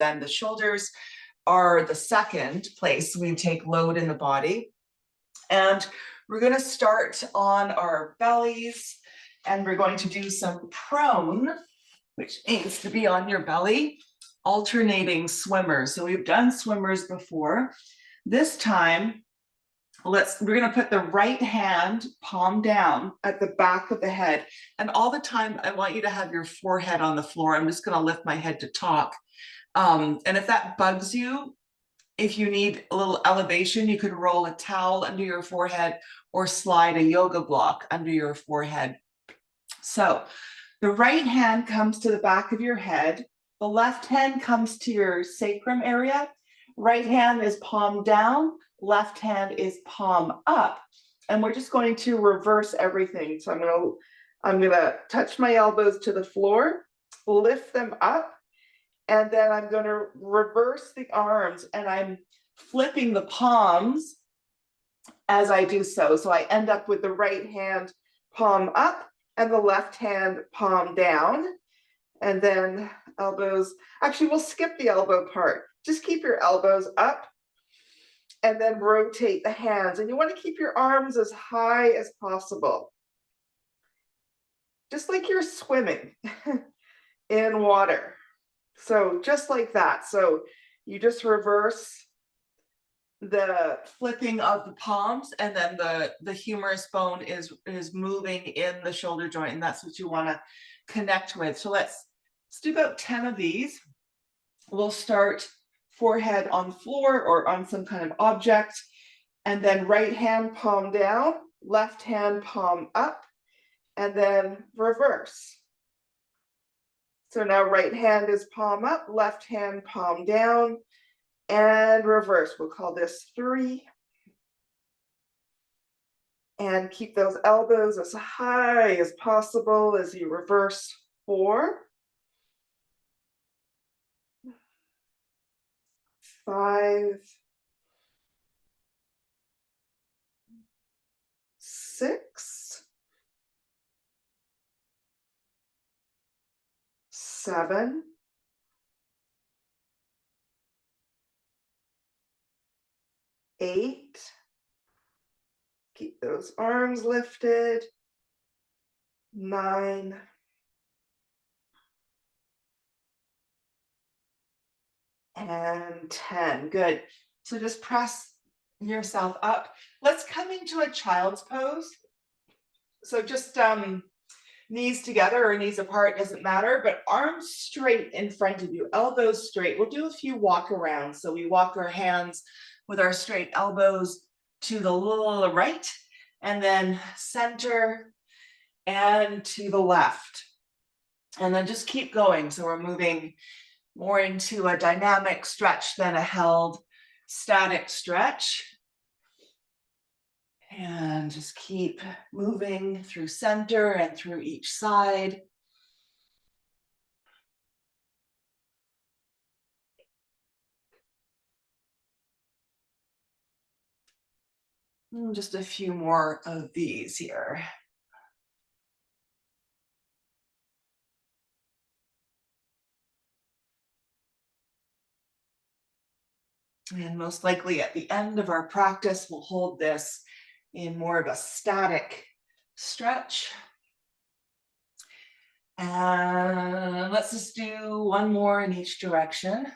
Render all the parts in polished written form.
Then the shoulders are the second place we take load in the body. And we're going to start on our bellies, and we're going to do some prone, which means to be on your belly, alternating swimmers. So we've done swimmers before. This time, we're going to put the right hand palm down at the back of the head. And all the time, I want you to have your forehead on the floor. I'm just going to lift my head to talk. And if that bugs you, if you need a little elevation, you could roll a towel under your forehead or slide a yoga block under your forehead. So the right hand comes to the back of your head. The left hand comes to your sacrum area. Right hand is palm down. Left hand is palm up. And we're just going to reverse everything. So I'm gonna touch my elbows to the floor, lift them up, and then I'm going to reverse the arms, and I'm flipping the palms as I do so. So I end up with the right hand palm up and the left hand palm down. And then elbows, actually we'll skip the elbow part. Just keep your elbows up and then rotate the hands. And you want to keep your arms as high as possible. Just like you're swimming in water. So just like that. So you just reverse the flipping of the palms, and then the humerus bone is moving in the shoulder joint, and that's what you want to connect with. So let's do about 10 of these. We'll start forehead on floor or on some kind of object, and then right hand palm down, left hand palm up, and then reverse. So now right hand is palm up, left hand palm down, and reverse. We'll call this 3. And keep those elbows as high as possible as you reverse 4. 5. 6. 7. 8. Keep those arms lifted. 9. And 10. Good. So just press yourself up. Let's come into a child's pose. So just knees together or knees apart, doesn't matter, but arms straight in front of you, elbows straight. We'll do a few walk arounds. So we walk our hands with our straight elbows to the right, and then center and to the left. And then just keep going. So we're moving more into a dynamic stretch than a held static stretch. And just keep moving through center and through each side. And just a few more of these here. And most likely at the end of our practice, we'll hold this in more of a static stretch. And let's just do one more in each direction.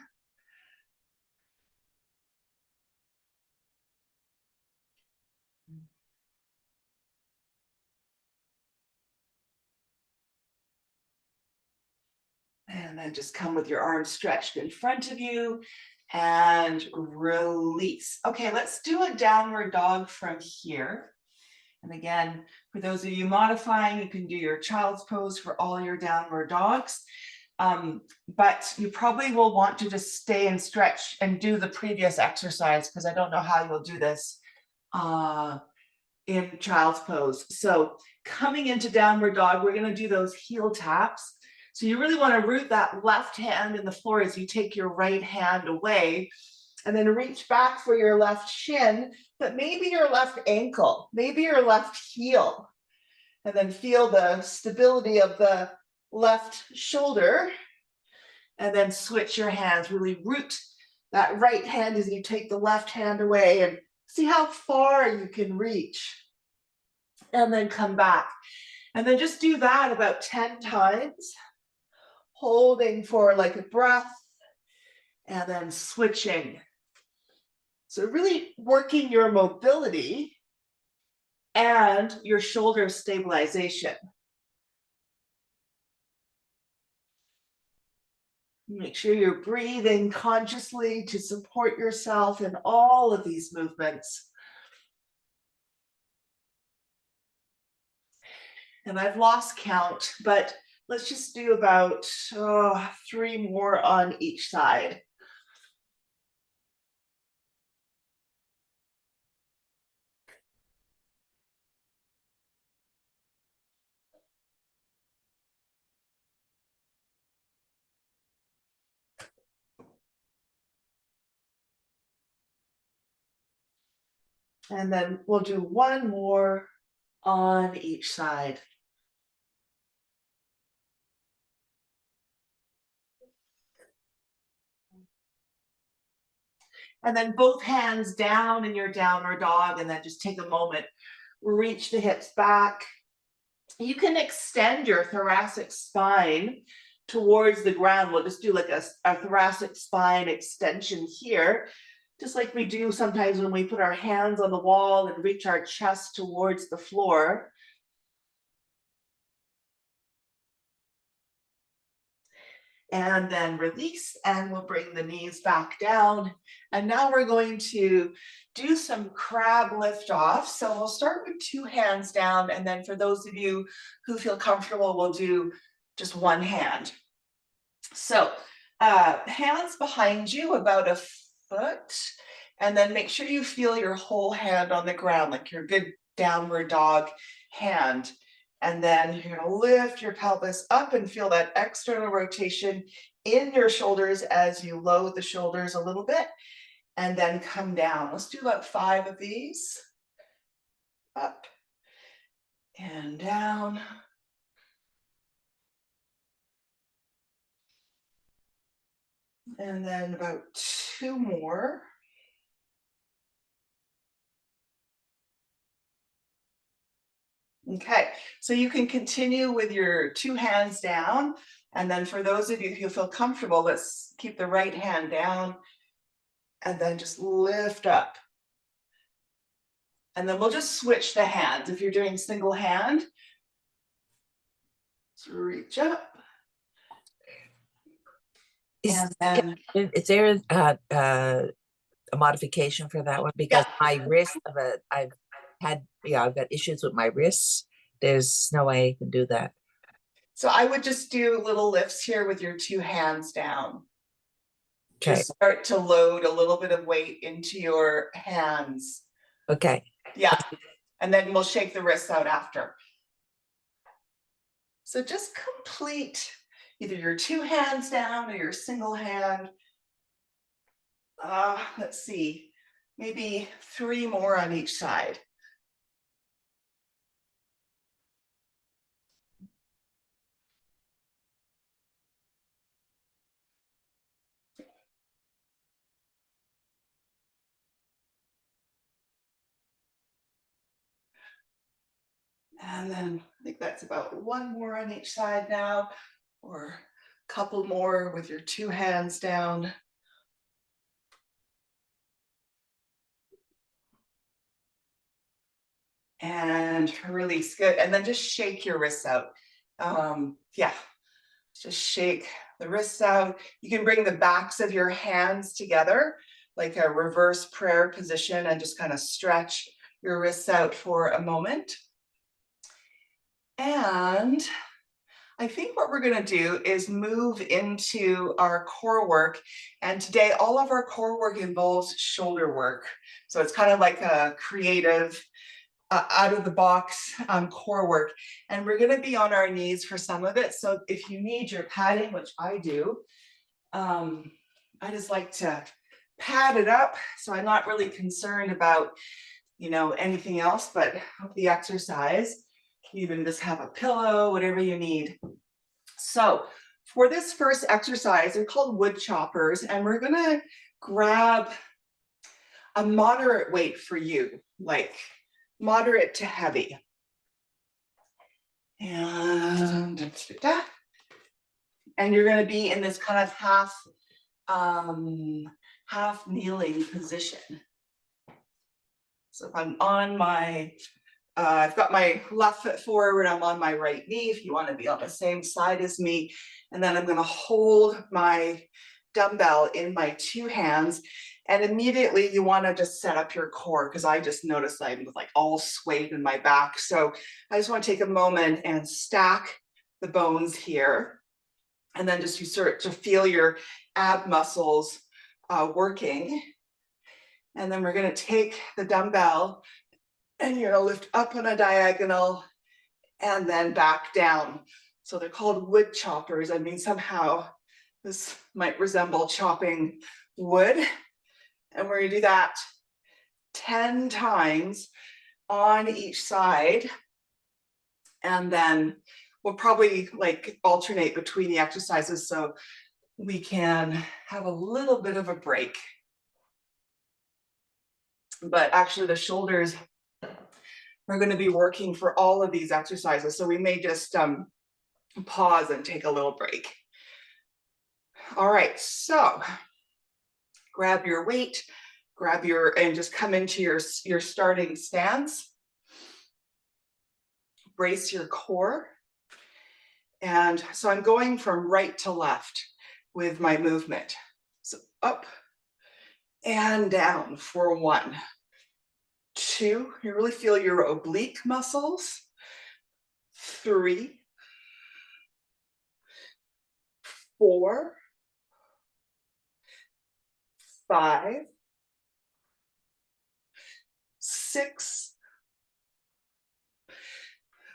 And then just come with your arms stretched in front of you and release. Okay, let's do a downward dog from here. And again, for those of you modifying, you can do your child's pose for all your downward dogs. But you probably will want to just stay and stretch and do the previous exercise, because I don't know how you'll do this in child's pose. So coming into downward dog, we're going to do those heel taps. So you really want to root that left hand in the floor as you take your right hand away, and then reach back for your left shin, but maybe your left ankle, maybe your left heel, and then feel the stability of the left shoulder And then switch your hands, really root that right hand as you take the left hand away and see how far you can reach. And then come back. And then just do that about 10 times, holding for like a breath, and then switching. So really working your mobility and your shoulder stabilization. Make sure you're breathing consciously to support yourself in all of these movements. And I've lost count, but let's just do about 3 more on each side. And then we'll do 1 more on each side. And then both hands down in your downward dog, and then just take a moment, reach the hips back. You can extend your thoracic spine towards the ground. We'll just do like a thoracic spine extension here, just like we do sometimes when we put our hands on the wall and reach our chest towards the floor. And then release, and we'll bring the knees back down. And now we're going to do some crab lift off. So we'll start with 2 hands down, and then for those of you who feel comfortable, we'll do just 1 hand. So hands behind you about a foot, and then make sure you feel your whole hand on the ground, like your good downward dog hand. And then you're going to lift your pelvis up and feel that external rotation in your shoulders as you load the shoulders a little bit, and then come down. Let's do about 5 of these. Up and down. And then about 2 more. Okay, so you can continue with your 2 hands down. And then for those of you who feel comfortable, let's keep the right hand down and then just lift up. And then we'll just switch the hands. If you're doing single hand, so reach up. Is there a modification for that one? Because my wrist, I've got issues with my wrists. There's no way I can do that. So I would just do little lifts here with your 2 hands down. Okay. Just start to load a little bit of weight into your hands. Okay. Yeah. And then we'll shake the wrists out after. So just complete either your 2 hands down or your single hand. Let's see, maybe 3 more on each side. And then I think that's about 1 more on each side now, or a couple more with your 2 hands down. And release, good. And then just shake your wrists out. Yeah, just shake the wrists out. You can bring the backs of your hands together, like a reverse prayer position, and just kind of stretch your wrists out for a moment. And I think what we're going to do is move into our core work. And today, all of our core work involves shoulder work. So it's kind of like a creative, out of the box core work. And we're going to be on our knees for some of it. So if you need your padding, which I do, I just like to pad it up. So I'm not really concerned about, anything else but the exercise. You can even just have a pillow, whatever you need. So For this first exercise, they're called wood choppers, and we're gonna grab a moderate weight for you, like moderate to heavy. And you're gonna be in this kind of half kneeling position. So if I'm on my, I've got my left foot forward, I'm on my right knee, if you want to be on the same side as me. And then I'm going to hold my dumbbell in my two hands. And immediately you want to just set up your core, because I just noticed I'm like all swayed in my back. So I just want to take a moment and stack the bones here. And then just you start to feel your ab muscles working. And then we're going to take the dumbbell and you're going to lift up on a diagonal and then back down. So they're called wood choppers. I mean, somehow this might resemble chopping wood. And we're going to do that 10 times on each side. And then we'll probably like alternate between the exercises so we can have a little bit of a break. But actually the shoulders are going to be working for all of these exercises. So we may just pause and take a little break. All right, so grab your weight, and just come into your starting stance. Brace your core. And so I'm going from right to left with my movement. So up and down for 1, 2, you really feel your oblique muscles. 3, 4, 5, 6,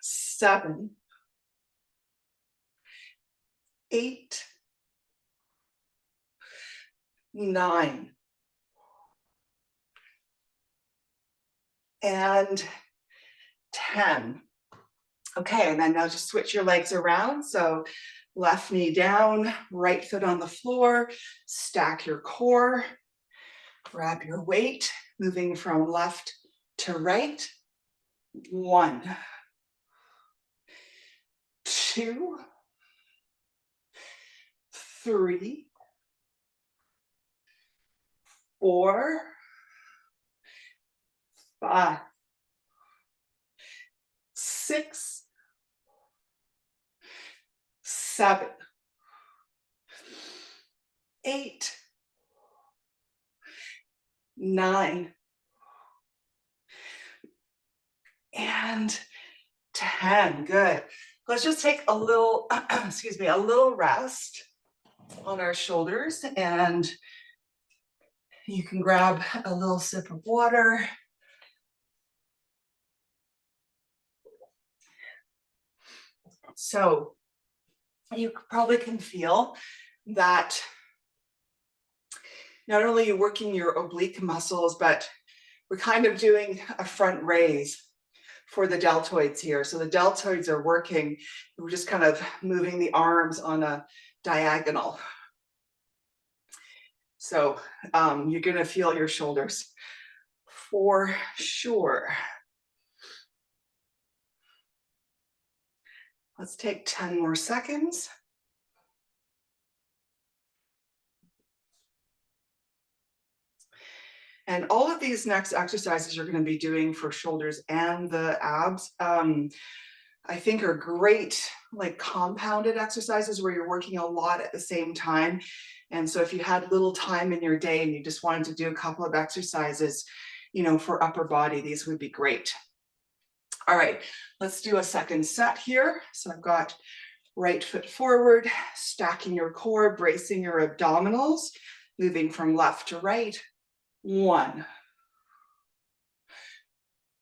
7, 8, 9, and 10. Okay, and then now just switch your legs around. So left knee down, right foot on the floor, stack your core, grab your weight, moving from left to right. 1, 2, 3, 4, 5, 6, 7, 8, 9, and 10. Good. Let's just take a little, excuse me, a little rest on our shoulders, and you can grab a little sip of water. So you probably can feel that not only are you working your oblique muscles, but we're kind of doing a front raise for the deltoids here. So the deltoids are working. We're just kind of moving the arms on a diagonal. So you're going to feel your shoulders for sure. Let's take 10 more seconds. And all of these next exercises you're going to be doing for shoulders and the abs, I think are great, like compounded exercises where you're working a lot at the same time. And so if you had little time in your day and you just wanted to do a couple of exercises, you know, for upper body, these would be great. All right, let's do a second set here. So I've got right foot forward, stacking your core, bracing your abdominals, moving from left to right. 1,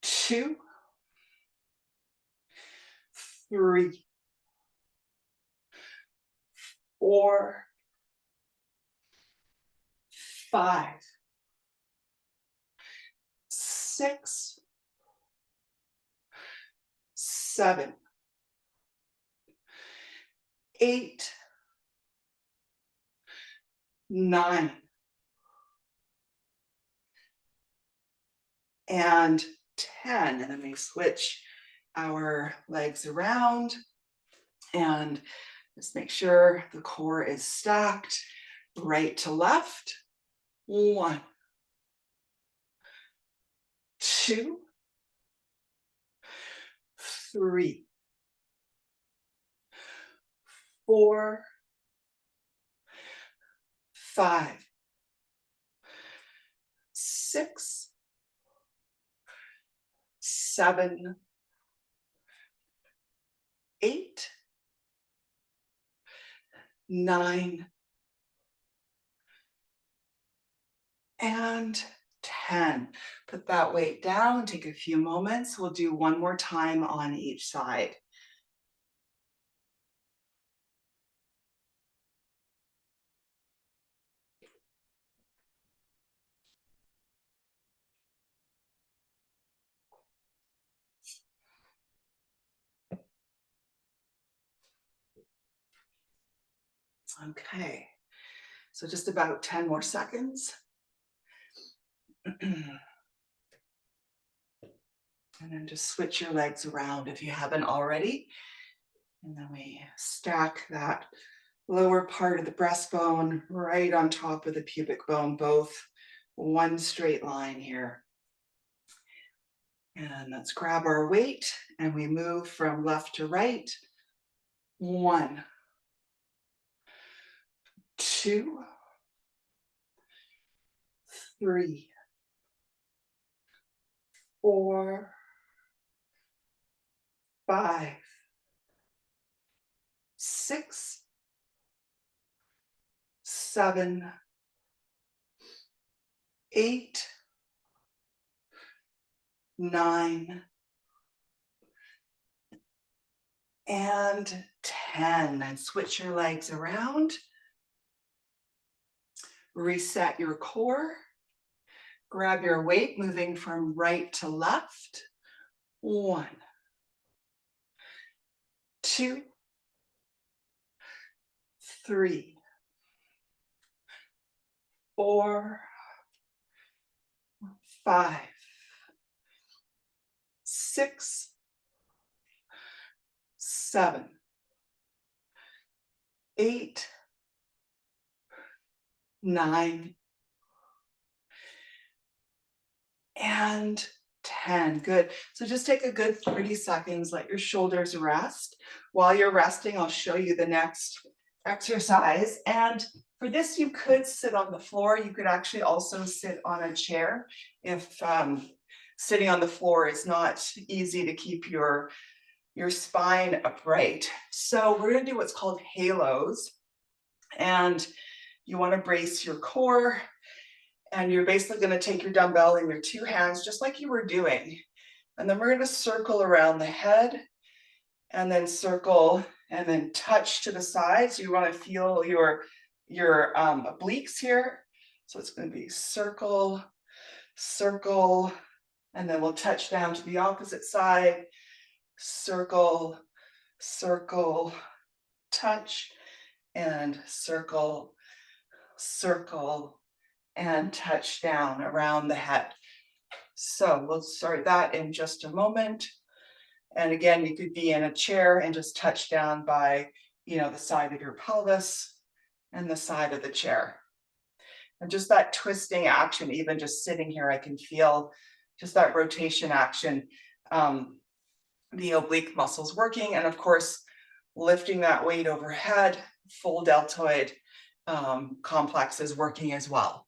2, 3, 4, 5, 6, 7, 8, 9, and 10. And then we switch our legs around and just make sure the core is stacked right to left. 1, 2, 3, 4, 5, 6, 7, 8, 9, and 10. Put that weight down, take a few moments. We'll do one more time on each side. Okay, so just about 10 more seconds. And then just switch your legs around if you haven't already. And then we stack that lower part of the breastbone right on top of the pubic bone, both one straight line here. And let's grab our weight and we move from left to right. 1, 2, 3, 4, 5, 6, 7, 8, 9, and 10. And switch your legs around. Reset your core. Grab your weight, moving from right to left. 1, 2, 3, 4, 5, 6, 7, 8, 9, and 10. Good. So just take a good 30 seconds, let your shoulders rest. While you're resting, I'll show you the next exercise. And for this, you could sit on the floor. You could actually also sit on a chair if sitting on the floor is not easy to keep your spine upright. So we're going to do what's called halos. And you want to brace your core. And you're basically going to take your dumbbell in your two hands, just like you were doing. And then we're going to circle around the head and then circle and then touch to the sides. You want to feel your obliques here. So it's going to be circle, circle, and then we'll touch down to the opposite side. Circle, circle, touch, and circle, circle, and touch down around the head. So we'll start that in just a moment. And again, you could be in a chair and just touch down by, the side of your pelvis and the side of the chair. And just that twisting action, even just sitting here, I can feel just that rotation action, the oblique muscles working. And of course, lifting that weight overhead, full deltoid complex is working as well.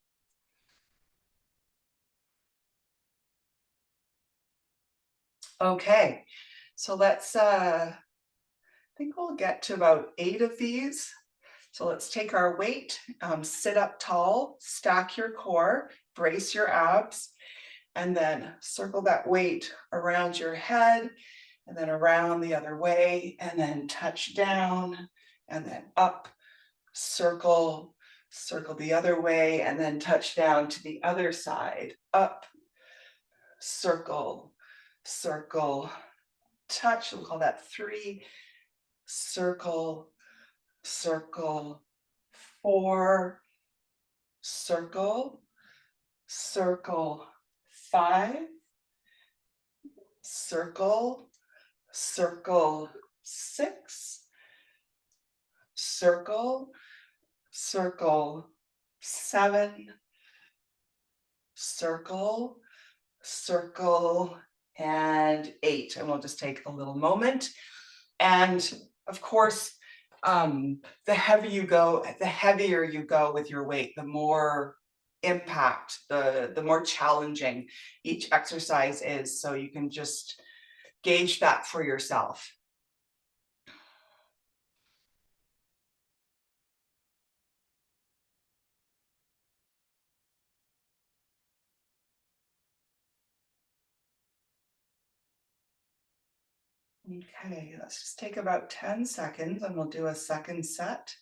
Okay, so let's, I think we'll get to about 8 of these. So let's take our weight, sit up tall, stack your core, brace your abs, and then circle that weight around your head, and then around the other way, and then touch down, and then up, circle, circle the other way, and then touch down to the other side, up, circle, circle, touch. We'll call that 3, circle, circle, 4, circle, circle, 5, circle, circle, 6, circle, circle, 7, circle, circle, and 8. And we'll just take a little moment. And of course, the heavier you go with your weight, the more impact, the more challenging each exercise is. So you can just gauge that for yourself. Okay, let's just take about 10 seconds and we'll do a second set.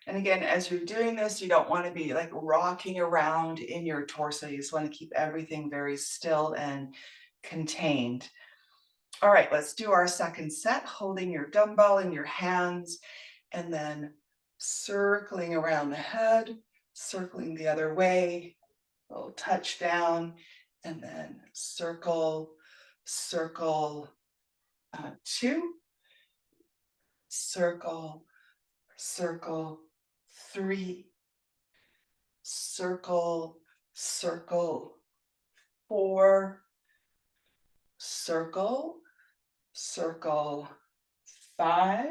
And again, as you're doing this, you don't want to be like rocking around in your torso. You just want to keep everything very still and contained. All right, let's do our second set, holding your dumbbell in your hands and then circling around the head, circling the other way, a little touch down, and then circle, circle, 2, circle, circle, 3, circle, circle, 4, circle, circle, 5,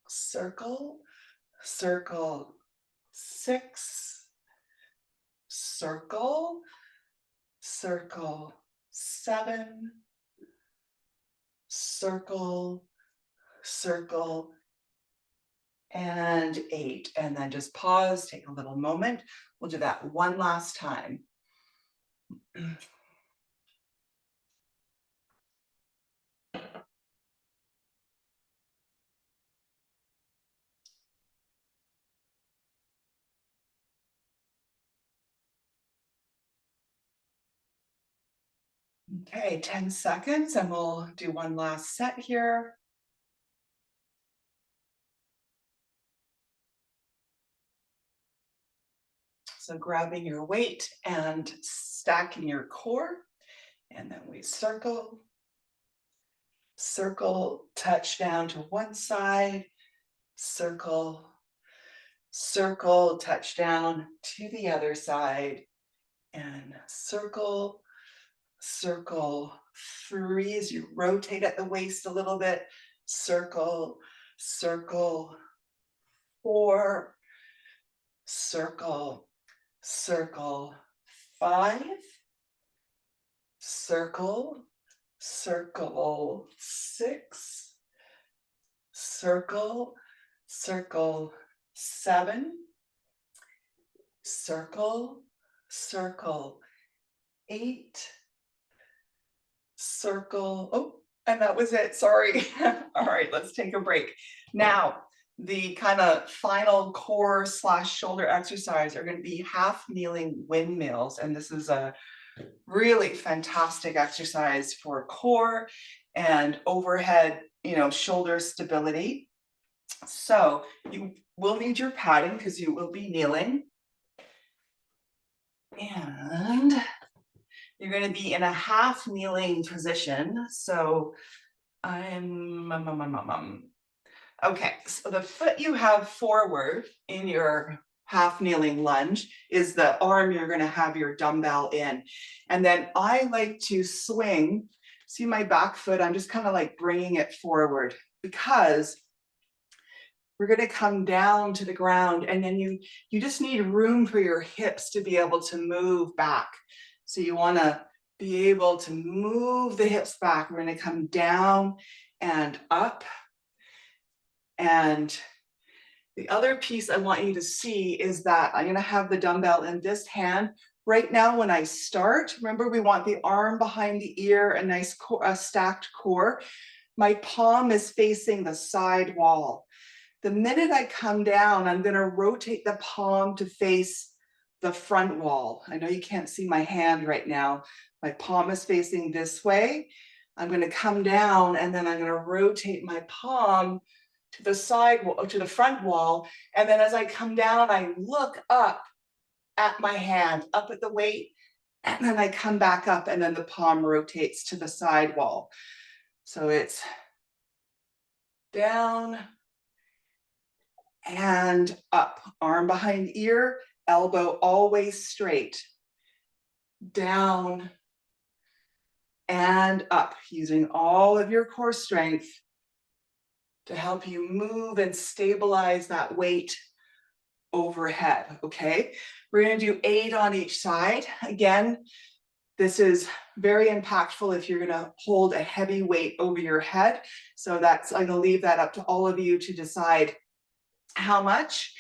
circle, circle, 6, circle, circle, 7, circle, circle, and 8. And then just pause, take a little moment. We'll do that one last time. Okay, 10 seconds and we'll do one last set here. So grabbing your weight and stacking your core, and then we circle, circle, touch down to one side, circle, circle, touch down to the other side, and circle, circle, 3 as you rotate at the waist a little bit, circle, circle, 4, circle, circle, 5, circle, circle, 6, circle, circle, 7, circle, circle, 8, circle, oh, and that was it, sorry. All right, let's take a break. Now, the kind of final core / shoulder exercise are going to be half kneeling windmills. And this is a really fantastic exercise for core and overhead, shoulder stability. So you will need your padding because you will be kneeling. And you're going to be in a half kneeling position. So okay, so the foot you have forward in your half kneeling lunge is the arm you're going to have your dumbbell in. And then I like to swing, see my back foot, I'm just kind of like bringing it forward because we're going to come down to the ground, and then you just need room for your hips to be able to move back. So you want to be able to move the hips back. We're going to come down and up. And the other piece I want you to see is that I'm going to have the dumbbell in this hand. Right now, when I start, remember we want the arm behind the ear, a nice stacked core. My palm is facing the side wall. The minute I come down, I'm going to rotate the palm to face the front wall. I know you can't see my hand right now. My palm is facing this way. I'm going to come down and then I'm going to rotate my palm to the side wall, to the front wall. And then as I come down, I look up at my hand, up at the weight, and then I come back up and then the palm rotates to the side wall. So it's down and up, arm behind ear, elbow always straight, down and up, using all of your core strength to help you move and stabilize that weight overhead, okay? We're gonna do 8 on each side. Again, this is very impactful if you're gonna hold a heavy weight over your head. So I'm gonna leave that up to all of you to decide how much.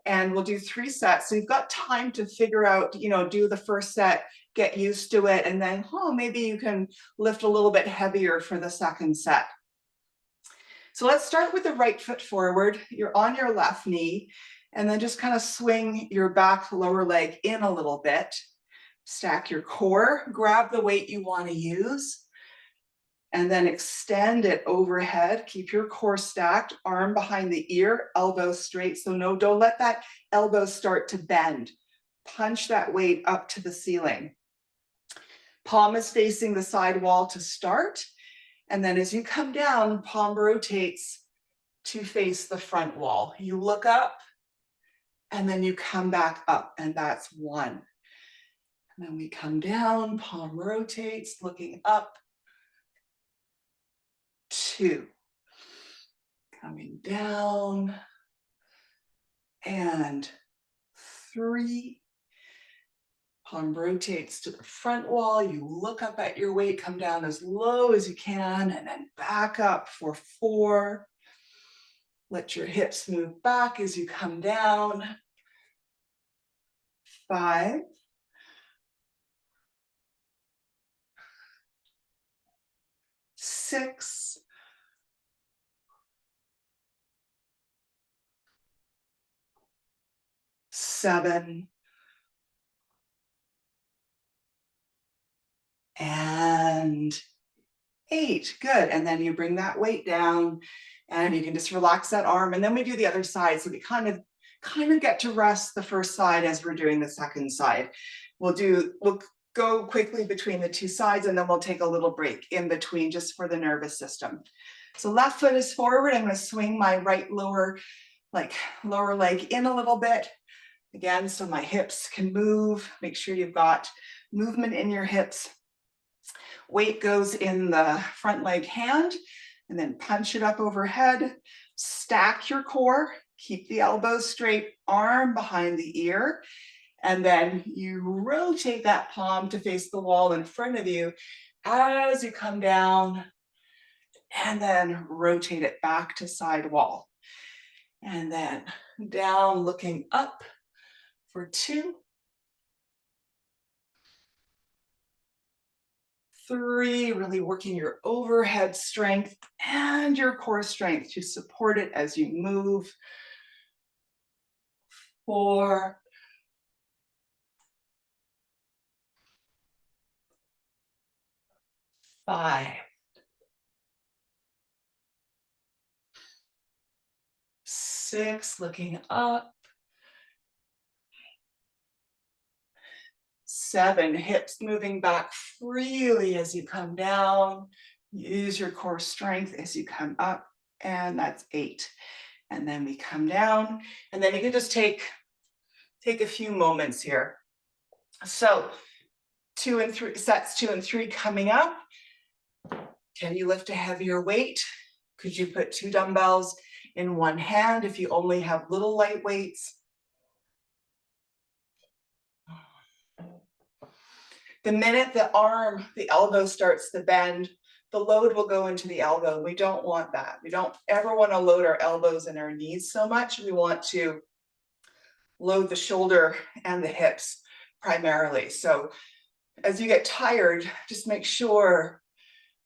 And we'll do 3 sets. So you've got time to figure out, do the first set, get used to it, and then, maybe you can lift a little bit heavier for the second set. So let's start with the right foot forward. You're on your left knee, and then just kind of swing your back lower leg in a little bit. Stack your core, grab the weight you want to use, and then extend it overhead. Keep your core stacked, arm behind the ear, elbow straight. So no, don't let that elbow start to bend. Punch that weight up to the ceiling. Palm is facing the side wall to start. And then as you come down, palm rotates to face the front wall. You look up and then you come back up, and that's 1. And then we come down, palm rotates, looking up, 2. Coming down, and 3. Palm rotates to the front wall. You look up at your weight, come down as low as you can, and then back up for 4. Let your hips move back as you come down. 5. 6. 7. And 8. Good. And then you bring that weight down and you can just relax that arm. And then we do the other side. So we kind of get to rest the first side as we're doing the second side. We'll go quickly between the 2 sides, and then we'll take a little break in between just for the nervous system. So left foot is forward. I'm going to swing my right lower leg in a little bit. Again, so my hips can move. Make sure you've got movement in your hips. Weight goes in the front leg hand, and then punch it up overhead. Stack your core, keep the elbows straight, arm behind the ear, and then you rotate that palm to face the wall in front of you as you come down, and then rotate it back to side wall. And then down, looking up for 2. 3, really working your overhead strength and your core strength to support it as you move. 4. 5. 6, looking up. 7, hips moving back freely as you come down. Use your core strength as you come up, and that's 8. And then we come down, and then you can just take a few moments here. So 2 and 3, sets 2 and 3 coming up. Can you lift a heavier weight? Could you put 2 dumbbells in one hand if you only have little light weights? The minute the elbow starts to bend, the load will go into the elbow. We don't want that. We don't ever want to load our elbows and our knees so much. We want to load the shoulder and the hips primarily. So as you get tired, just make sure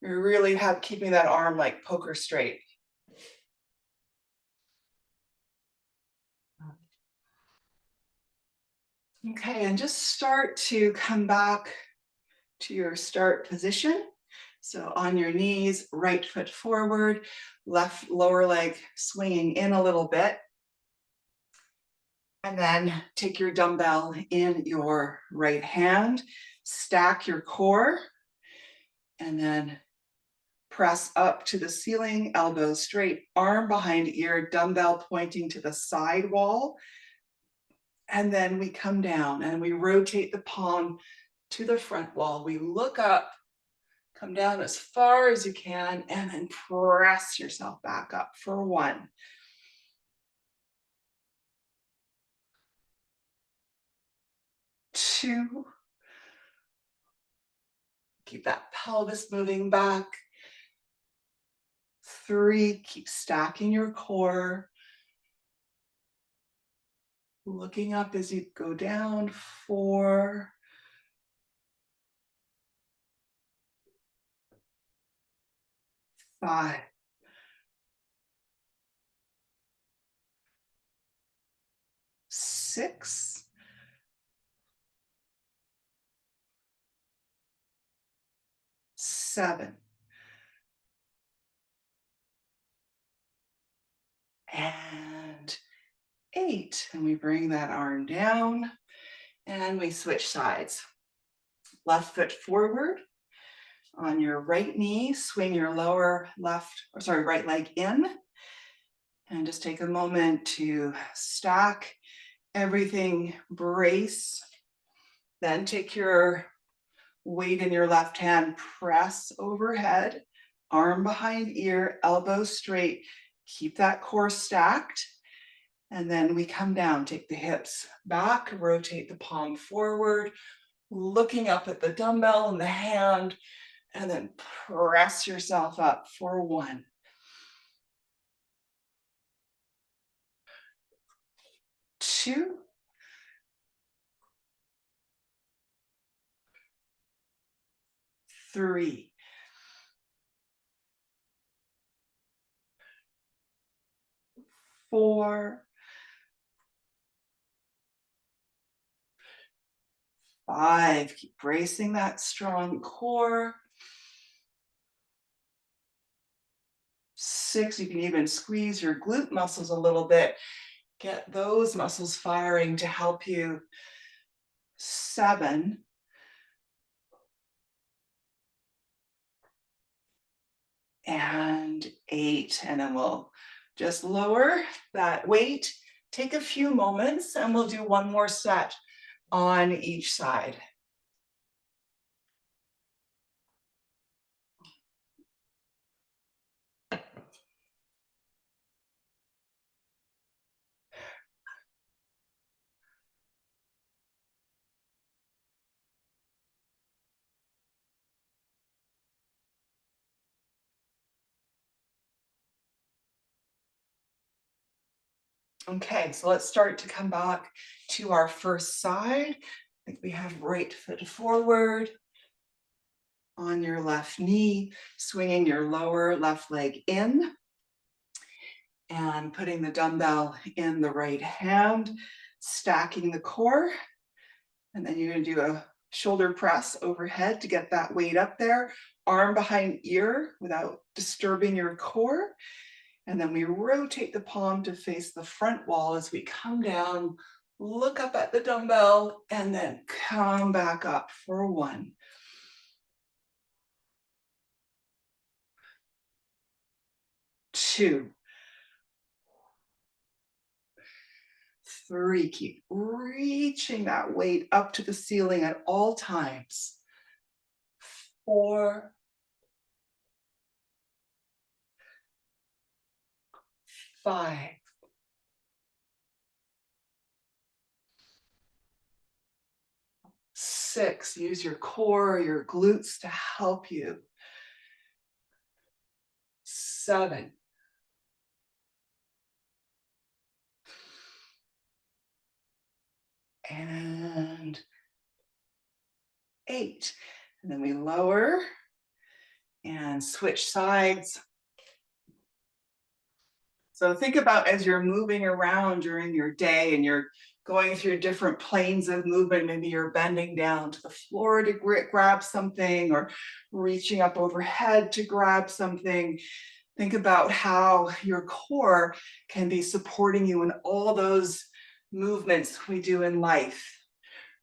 you're really keeping that arm like poker straight. Okay, and just start to come back to your start position. So on your knees, right foot forward, left lower leg swinging in a little bit. And then take your dumbbell in your right hand, stack your core, and then press up to the ceiling, elbows straight, arm behind ear, dumbbell pointing to the side wall. And then we come down and we rotate the palm to the front wall. We look up, come down as far as you can, and then press yourself back up for 1, 2, keep that pelvis moving back. 3, keep stacking your core. Looking up as you go down. 4, 5, 6, 7, and 8. And we bring that arm down and we switch sides. Left foot forward. On your right knee, swing your right leg in. And just take a moment to stack everything, brace. Then take your weight in your left hand, press overhead, arm behind ear, elbows straight. Keep that core stacked. And then we come down, take the hips back, rotate the palm forward, looking up at the dumbbell in the hand, and then press yourself up for 1, 2, 3, 4, 5. Keep bracing that strong core. 6, you can even squeeze your glute muscles a little bit. Get those muscles firing to help you. 7, and 8. And then we'll just lower that weight. Take a few moments and we'll do one more set on each side. Okay, so let's start to come back to our first side. I think we have right foot forward. On your left knee, swinging your lower left leg in. And putting the dumbbell in the right hand, stacking the core. And then you're going to do a shoulder press overhead to get that weight up there. Arm behind ear without disturbing your core. And then we rotate the palm to face the front wall as we come down, look up at the dumbbell, and then come back up for 1, 2, 3. Keep reaching that weight up to the ceiling at all times. 4, 5, 6. Use your core, your glutes to help you. 7, and 8. And then we lower and switch sides. So think about as you're moving around during your day and you're going through different planes of movement, maybe you're bending down to the floor to grab something or reaching up overhead to grab something. Think about how your core can be supporting you in all those movements we do in life.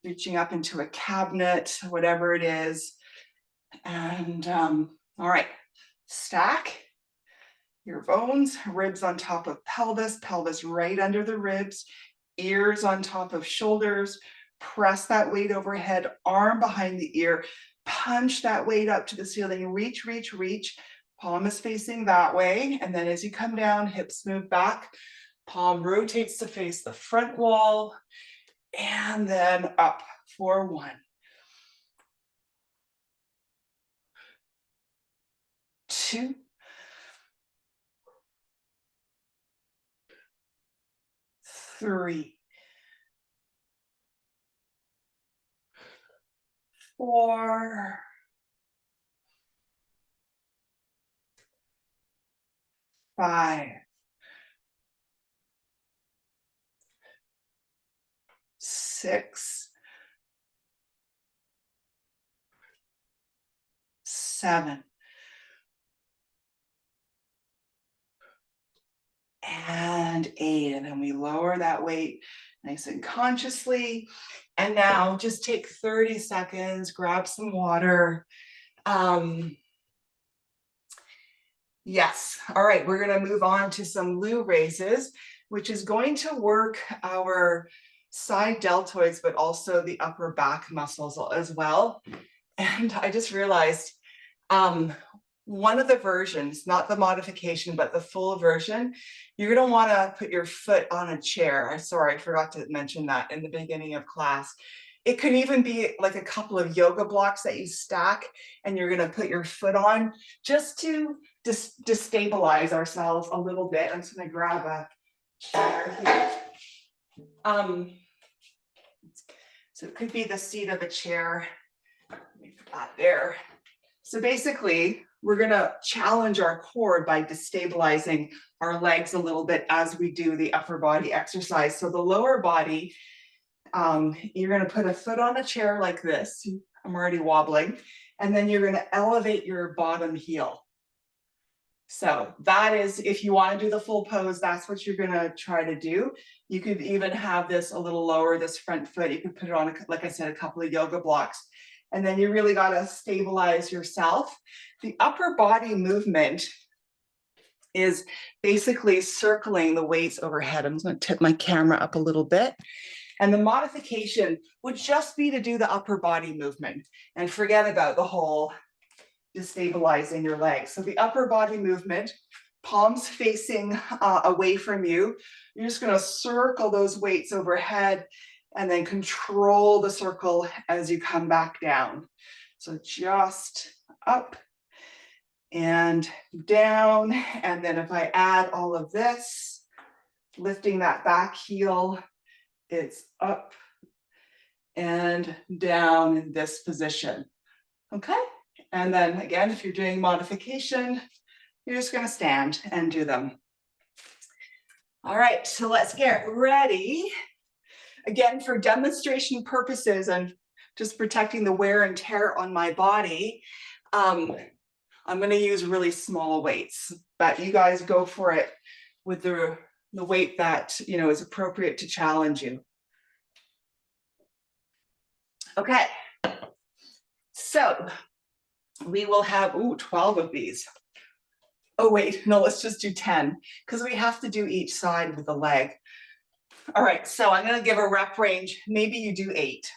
Reaching up into a cabinet, whatever it is. And all right, stack your bones, ribs on top of pelvis, pelvis right under the ribs, ears on top of shoulders. Press that weight overhead, arm behind the ear, punch that weight up to the ceiling, reach, reach, reach. Palm is facing that way. And then as you come down, hips move back. Palm rotates to face the front wall. And then up for 1. 2. 3. 4. 5. 6. 7. And 8. And then we lower that weight nice and consciously. And now just take 30 seconds, grab some water. Yes. All right. We're going to move on to some Lou raises, which is going to work our side deltoids, but also the upper back muscles as well. And I just realized one of the versions, not the modification, but the full version, you're going to want to put your foot on a chair. Sorry, I forgot to mention that in the beginning of class. It could even be like a couple of yoga blocks that you stack and you're going to put your foot on just to destabilize ourselves a little bit. I'm just going to grab a chair here. So it could be the seat of a chair. Let me put that there. So basically, we're going to challenge our core by destabilizing our legs a little bit as we do the upper body exercise. So the lower body, you're going to put a foot on a chair like this. I'm already wobbling. And then you're going to elevate your bottom heel. So that is, if you want to do the full pose, that's what you're going to try to do. You could even have this a little lower, this front foot. You could put it on, like I said, a couple of yoga blocks. And then you really got to stabilize yourself. The upper body movement is basically circling the weights overhead. I'm just going to tip my camera up a little bit. And the modification would just be to do the upper body movement and forget about the whole destabilizing your legs. So the upper body movement, palms facing away from you. You're just going to circle those weights overhead and then control the circle as you come back down. So just up and down. And then if I add all of this, lifting that back heel, it's up and down in this position. Okay. And then again, if you're doing modification, you're just going to stand and do them. All right, so let's get ready. Again, for demonstration purposes and just protecting the wear and tear on my body, I'm going to use really small weights, but you guys go for it with the weight that, you know, is appropriate to challenge you. Okay, so we will have 12 of these. Oh wait, no, let's just do 10 because we have to do each side with the leg. All right, so I'm going to give a rep range. Maybe you do 8.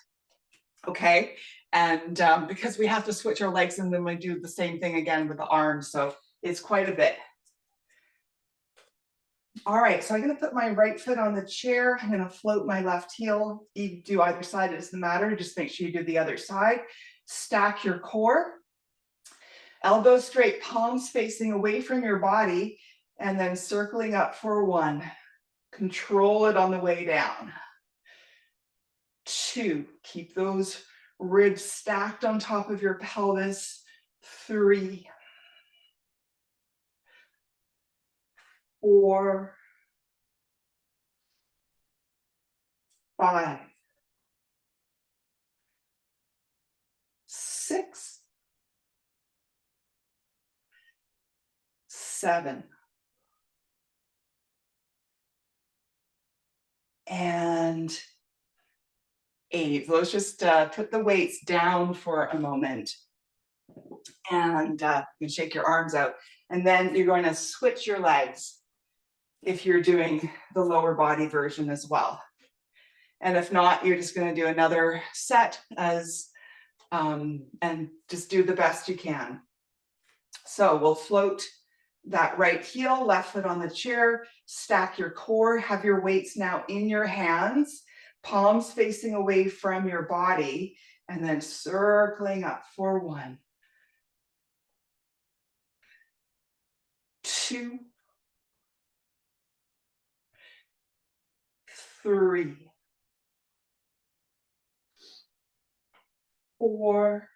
Okay, and because we have to switch our legs and then we do the same thing again with the arms, so it's quite a bit. All right, so I'm going to put my right foot on the chair. I'm going to float my left heel. You do either side, it doesn't matter. Just make sure you do the other side. Stack your core. Elbows straight, palms facing away from your body, and then circling up for 1. Control it on the way down. 2, keep those ribs stacked on top of your pelvis. 3, 4, 5, 6, 7, and 8. Let's just put the weights down for a moment and you shake your arms out. And then you're going to switch your legs if you're doing the lower body version as well. And if not, you're just going to do another set as and just do the best you can. So we'll float that right heel, left foot on the chair, stack your core, have your weights now in your hands, palms facing away from your body, and then circling up for 1, 2, 3, 4,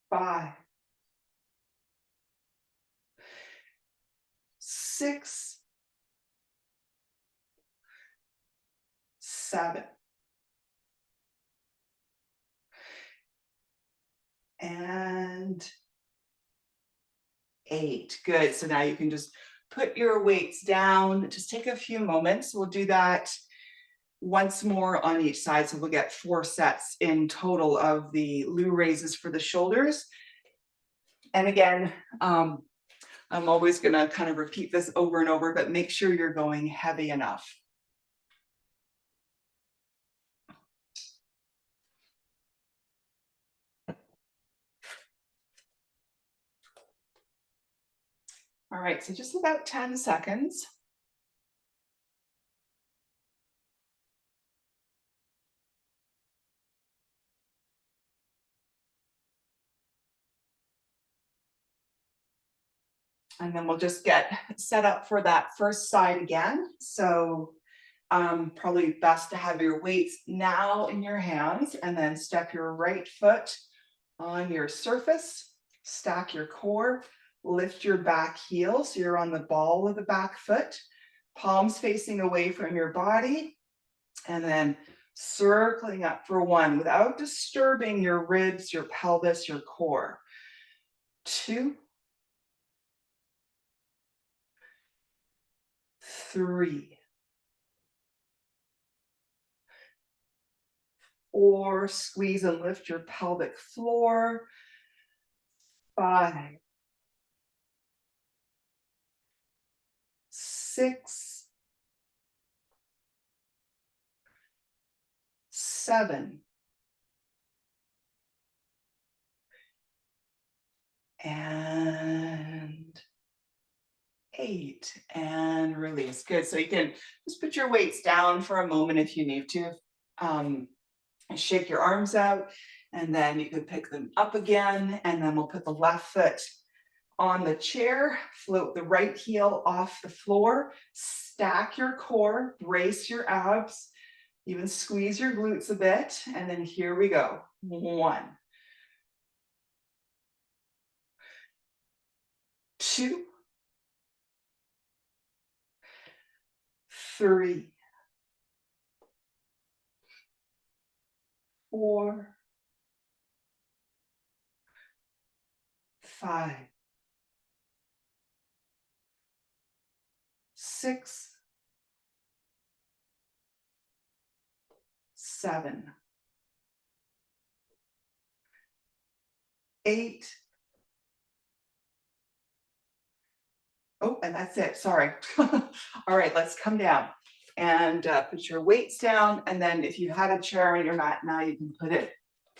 5, 6, 7, and 8. Good. So now you can just put your weights down. Just take a few moments. We'll do that once more on each side. So we'll get 4 sets in total of the Lou raises for the shoulders. And again, I'm always going to kind of repeat this over and over, but make sure you're going heavy enough. All right, so just about 10 seconds. And then we'll just get set up for that first side again. So probably best to have your weights now in your hands and then step your right foot on your surface, stack your core, lift your back heel so you're on the ball of the back foot, palms facing away from your body, and then circling up for 1 without disturbing your ribs, your pelvis, your core. 2, 3, 4, squeeze and lift your pelvic floor. 5, 6, 7, and 8, and release. Good. So you can just put your weights down for a moment if you need to. Shake your arms out, and then you can pick them up again, and then we'll put the left foot on the chair, float the right heel off the floor, stack your core, brace your abs, even squeeze your glutes a bit, and then here we go. 1, 2, 3, 4, 5, 6, 7, 8. Oh, and that's it. Sorry. All right, let's come down and put your weights down. And then if you had a chair on your mat, now you can put it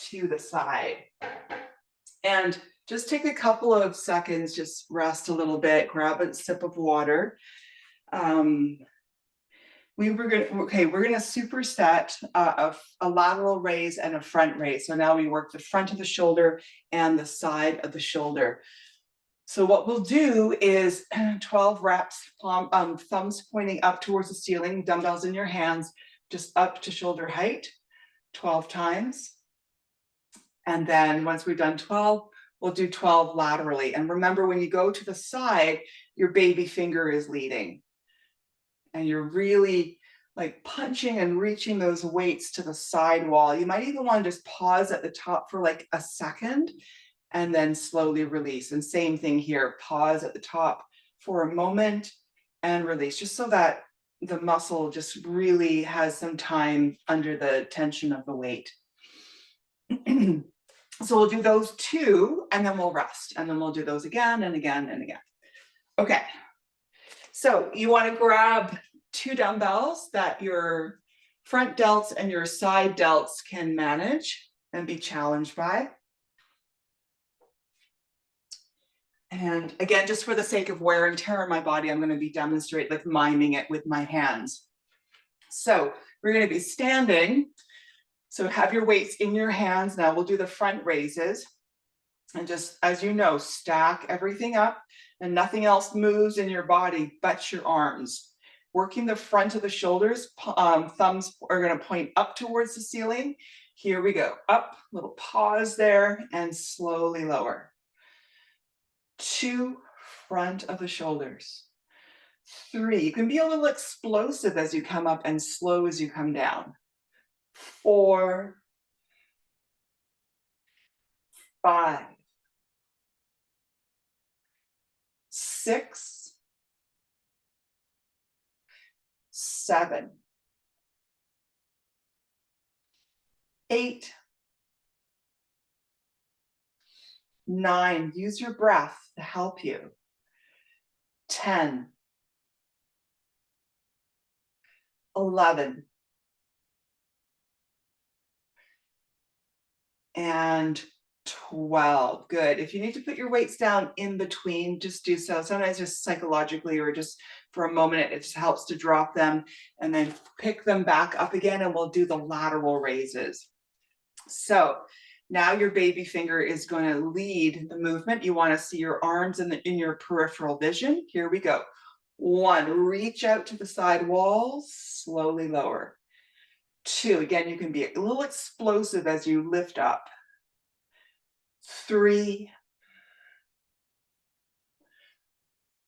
to the side. And just take a couple of seconds, just rest a little bit, grab a sip of water. We're gonna superset a lateral raise and a front raise. So now we work the front of the shoulder and the side of the shoulder. So what we'll do is 12 reps, thumbs pointing up towards the ceiling, dumbbells in your hands, just up to shoulder height, 12 times. And then once we've done 12, we'll do 12 laterally. And remember, when you go to the side, your baby finger is leading. And you're really like punching and reaching those weights to the side wall. You might even want to just pause at the top for like a second and then slowly release. And same thing here, pause at the top for a moment and release, just so that the muscle just really has some time under the tension of the weight. So we'll do those two and then we'll rest, and then we'll do those again and again and again. Okay, so you want to grab 2 dumbbells that your front delts and your side delts can manage and be challenged by. And again, just for the sake of wear and tear on my body, I'm going to be demonstrating, like miming it with my hands. So we're going to be standing. So have your weights in your hands. Now we'll do the front raises. And just, as you know, stack everything up and nothing else moves in your body but your arms. Working the front of the shoulders, thumbs are going to point up towards the ceiling. Here we go. Up, little pause there, and slowly lower. 2, front of the shoulders. 3, you can be a little explosive as you come up and slow as you come down. 4, 5, 6, 7, 8, 9. Use your breath to help you. 10, 11, and 12. Good. If you need to put your weights down in between, just do so. Sometimes just psychologically or just for a moment, it just helps to drop them and then pick them back up again, and we'll do the lateral raises. So now your baby finger is going to lead the movement. You want to see your arms in your peripheral vision. Here we go. 1, reach out to the side wall, slowly lower. 2, again, you can be a little explosive as you lift up. 3,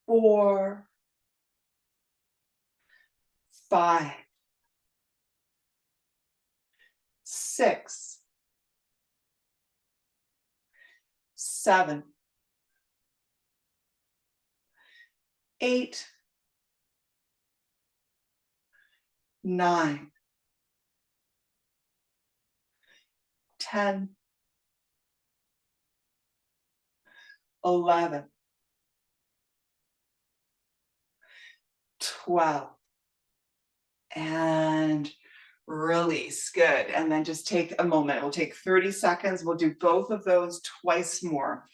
4, 5, 6, 7, 8, 9, 10, 11, 12, and release. Good. And then just take a moment. We'll take 30 seconds. We'll do both of those twice more.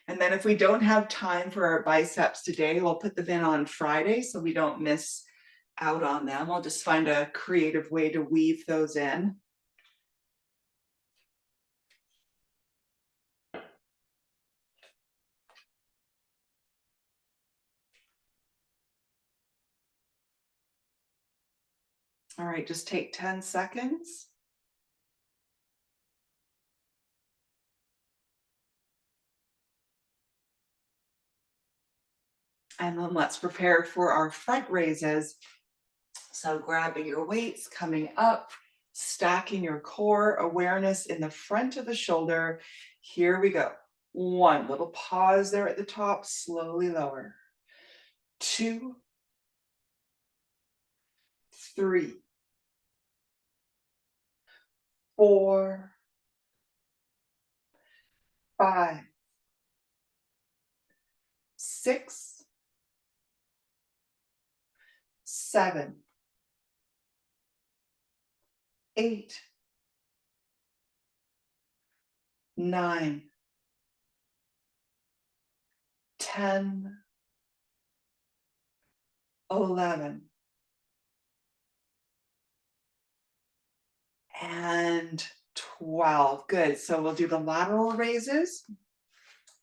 And then if we don't have time for our biceps today, we'll put them in on Friday so we don't miss out on them. I'll just find a creative way to weave those in. All right, just take 10 seconds. And then let's prepare for our front raises. So grabbing your weights, coming up, stacking your core awareness in the front of the shoulder. Here we go. 1, little pause there at the top, slowly lower. 2, 3, 4, 5, 6, 7, 8, 9, 10, 11, and 12. Good. So we'll do the lateral raises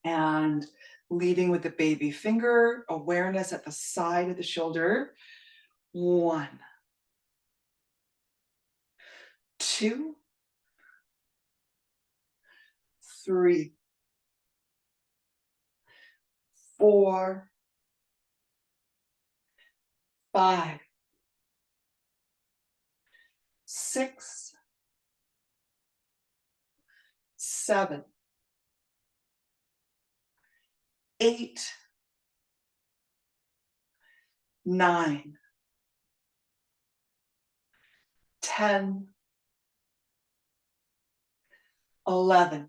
and leading with the baby finger, awareness at the side of the shoulder. 1, 2, 3, 4, 5, 6, 7, 8, 9, 10, 11,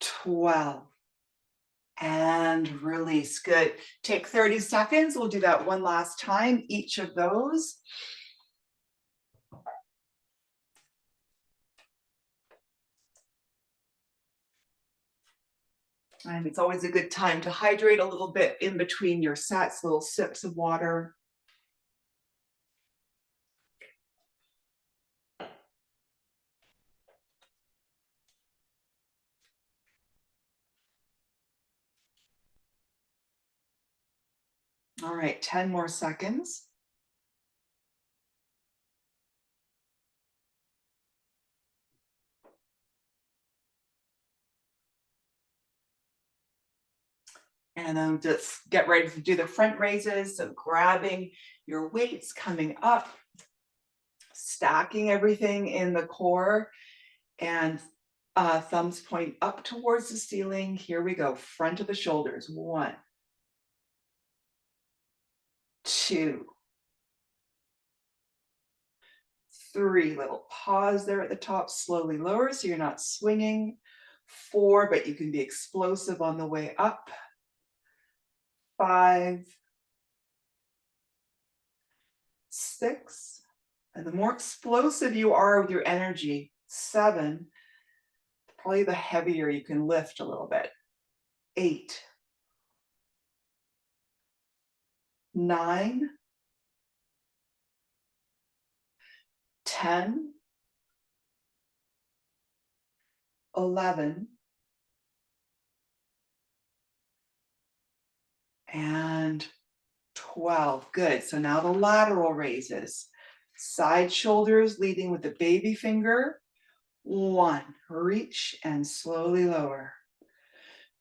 12, and release. Good. Take 30 seconds. We'll do that one last time, each of those. And it's always a good time to hydrate a little bit in between your sets, little sips of water. All right, 10 more seconds. And then just get ready to do the front raises. So grabbing your weights, coming up, stacking everything in the core, and thumbs point up towards the ceiling. Here we go, front of the shoulders. 1, 2, 3, little pause there at the top, slowly lower so you're not swinging. 4, but you can be explosive on the way up. 5, 6, and the more explosive you are with your energy, 7, probably the heavier you can lift a little bit. 8, 9, 10, 11, and 12. Good. So now the lateral raises. Side shoulders leading with the baby finger. 1, reach and slowly lower.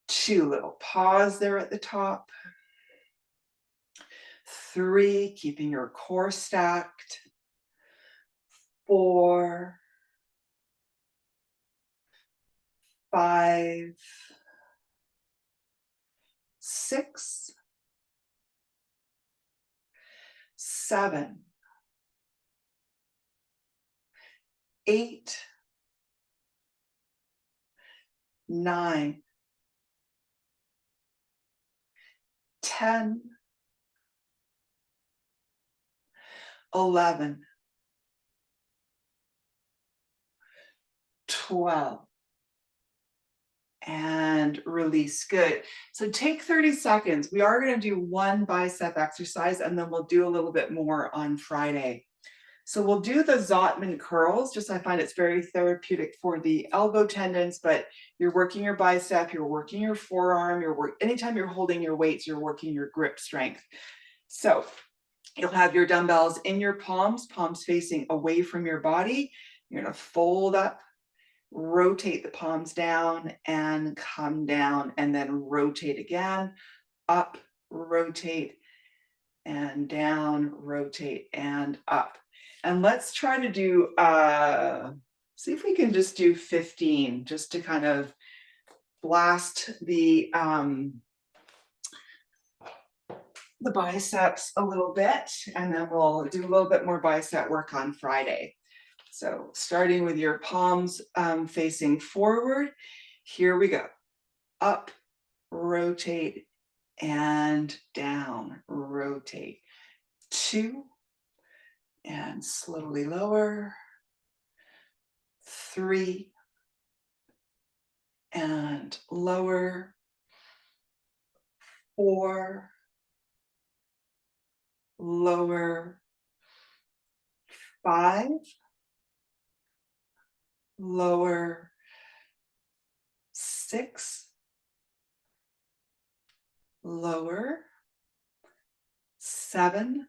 2, little pause there at the top. 3, keeping your core stacked. 4, 5, 6, 7, 8, 9, 10, 11, 12, and release. Good. So take 30 seconds. We are going to do one bicep exercise and then we'll do a little bit more on Friday. So we'll do the Zottman curls. Just I find it's very therapeutic for the elbow tendons, but you're working your bicep, you're working your forearm, anytime you're holding your weights, you're working your grip strength. So you'll have your dumbbells in your palms, palms facing away from your body. You're going to fold up, rotate the palms down and come down, and then rotate again, up, rotate, and down, rotate, and up. And let's try to do, see if we can just do 15, just to kind of blast the biceps a little bit, and then we'll do a little bit more bicep work on Friday. So starting with your palms facing forward, here we go. Up, rotate, and down, rotate. 2, and slowly lower. 3, and lower. 4, lower. 5, lower. 6, lower. 7,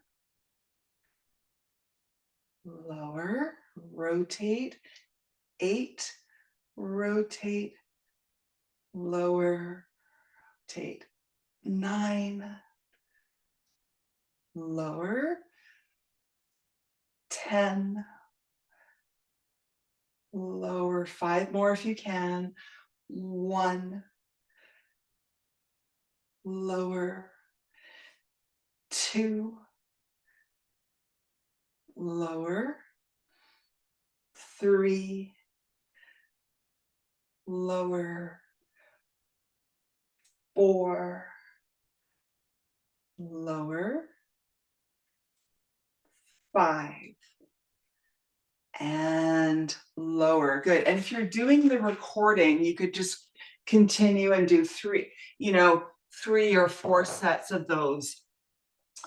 lower, rotate, 8, rotate, lower, rotate, 9, lower, 10, lower, 5 more if you can, 1, lower, 2, lower, 3, lower, 4, lower, 5, and lower. Good. And if you're doing the recording, you could just continue and do 3, 3 or 4 sets of those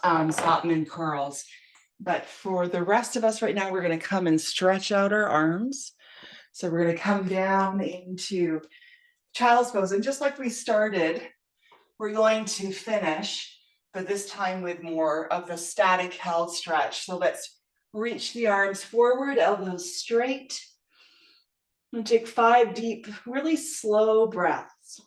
Saltman curls. But for the rest of us right now, we're going to come and stretch out our arms. So we're going to come down into child's pose. And just like we started, we're going to finish, but this time with more of the static held stretch. So let's reach the arms forward, elbows straight. And take 5 deep, really slow breaths.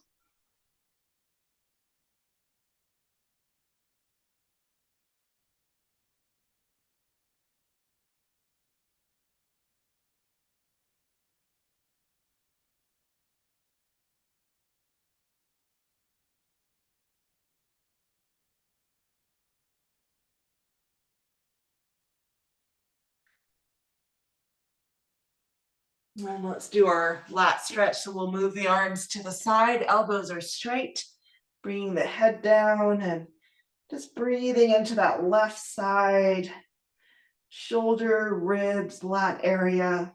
And let's do our lat stretch. So we'll move the arms to the side, elbows are straight, bringing the head down and just breathing into that left side, shoulder, ribs, lat area.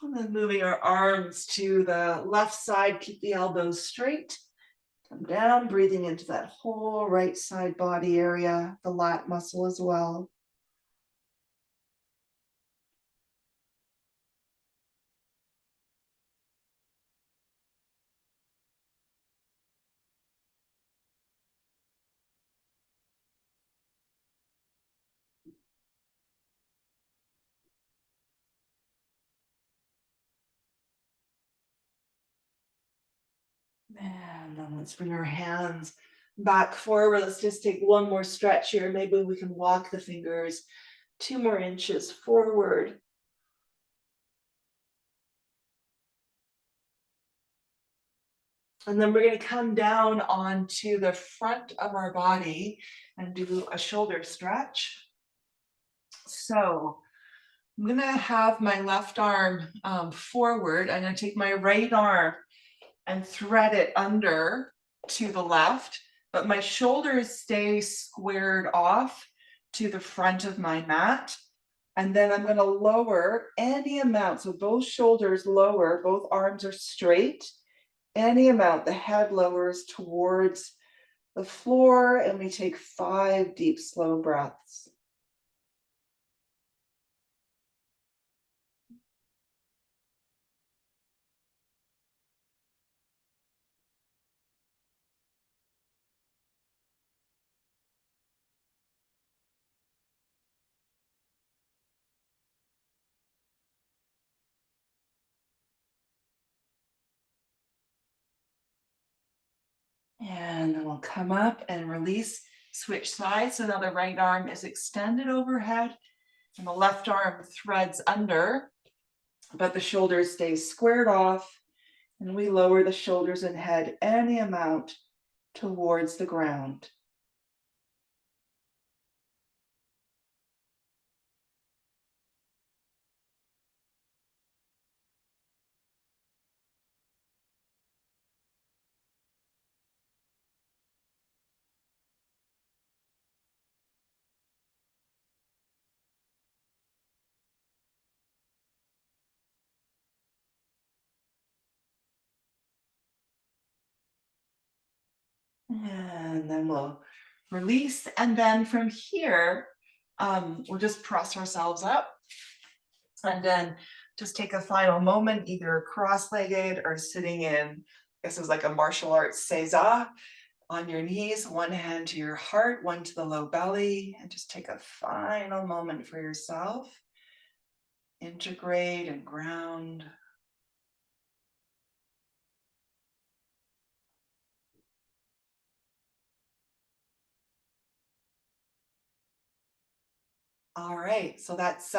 And then moving our arms to the left side, keep the elbows straight. Come down, breathing into that whole right side body area, the lat muscle as well. And then let's bring our hands back forward. Let's just take one more stretch here. Maybe we can walk the fingers 2 more inches forward. And then we're going to come down onto the front of our body and do a shoulder stretch. So I'm going to have my left arm forward. I'm going to take my right arm and thread it under to the left, but my shoulders stay squared off to the front of my mat. And then I'm going to lower any amount. So both shoulders lower, both arms are straight. Any amount, the head lowers towards the floor, and we take 5 deep, slow breaths. And then we'll come up and release, switch sides. So now the right arm is extended overhead and the left arm threads under, but the shoulders stay squared off, and we lower the shoulders and head any amount towards the ground. And then we'll release, and then from here, we'll just press ourselves up. And then just take a final moment, either cross-legged or sitting in, this is like a martial arts seiza, on your knees, one hand to your heart, one to the low belly, and just take a final moment for yourself. Integrate and ground. All right, so that's